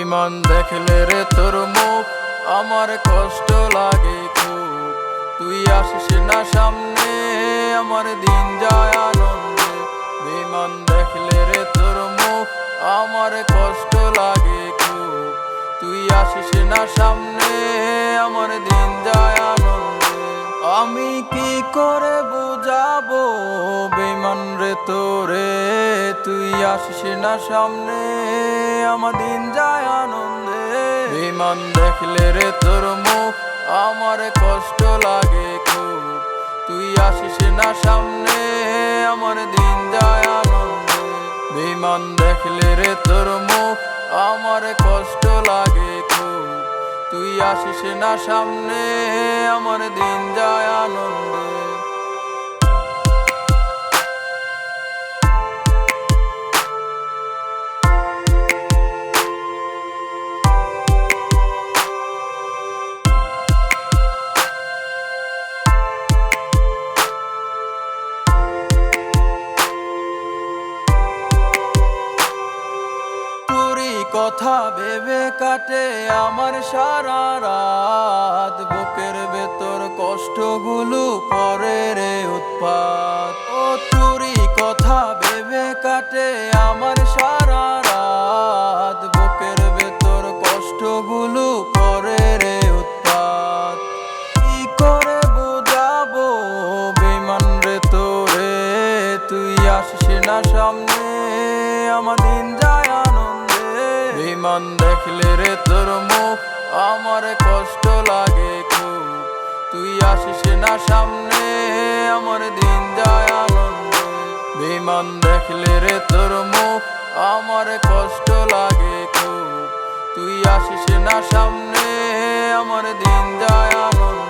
বিমান দেখলে রে তোর মুখ আমার কষ্ট লাগে খুব। তুই আসিস না সামনে আমার দিন যায় আনন্দে। বিমান দেখলে রে তোর মুখ আমার কষ্ট লাগে খুব। তুই আসিস না সামনে আমার দিন যায় আনন্দে। আমি কি করে বুঝাবো বেঈমান রে তোরে, তুই আসিস না সামনে আমার দিন যায় আনন্দে। বিমান দেখলে রে তোর মুখ আমার কষ্ট লাগে খুব। তুই আসিস না সামনে আমার দিন যায় আনন্দে। বিমান দেখলে রে তোর মুখ আমার কষ্ট লাগে খুব। তুই আসিস না সামনে আমার দিন যায় আনন্দে। কথা ভেবে কাটে আমার সারা রাত, বুকের ভেতর কষ্টগুলো করে রে উৎপাত। ও তোরই কথা ভেবে কাটে আমার সারা রাত, বুকের ভেতর কষ্টগুলো করে রে উৎপাত। কি করে বুঝাবো বেঈমান রে তোরে, তুই আসিস না সামনে আমার দিন যায় আনন্দে। বিমান দেখলে রে তোর মুখ আমার কষ্ট লাগে খুব। তুই আসিস না সামনে আমার দিন যায় আনন্দে। বিমান দেখলে রে তোর মুখ আমার কষ্ট লাগে খুব। তুই আসিস না সামনে আমার দিন যায় আনন্দে।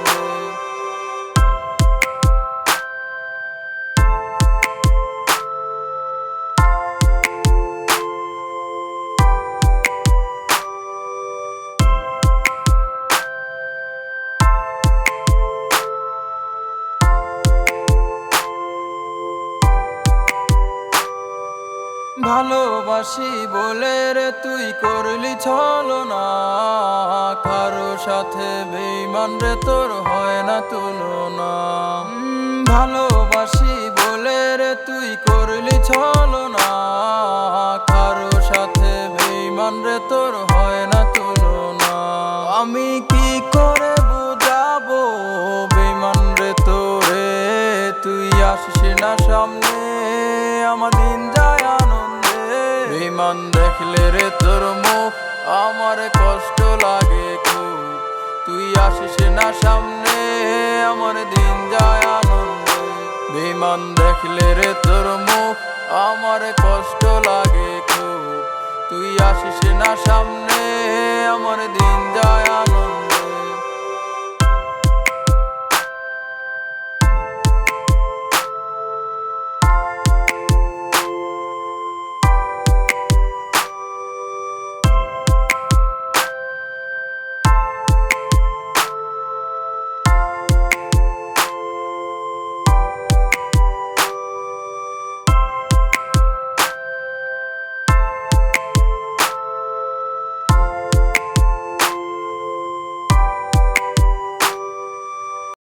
ভালোবাসি বলে রে তুই করলি ছলনা, কারো সাথে বেঈমান রে তোর হয় না তুলনা। ভালোবাসি বলে রে তুই করলি ছলনা, কারো সাথে বেঈমান রে তোর হয় না তুলনা। আমি কি করে বুঝাবো বেঈমান রে তোরে, তুই আসিস না সামনে আমার দিন যায় আনন্দে। বিমান দেখলে রে তোর মুখ আমার কষ্ট লাগে খুব। তুই আসিস না সামনে আমার দিন যায় আনন্দে। বিমান দেখলে রে তোর মুখ আমার কষ্ট লাগে খুব। তুই আসিস না সামনে আমার দিন যায় আনন্দে।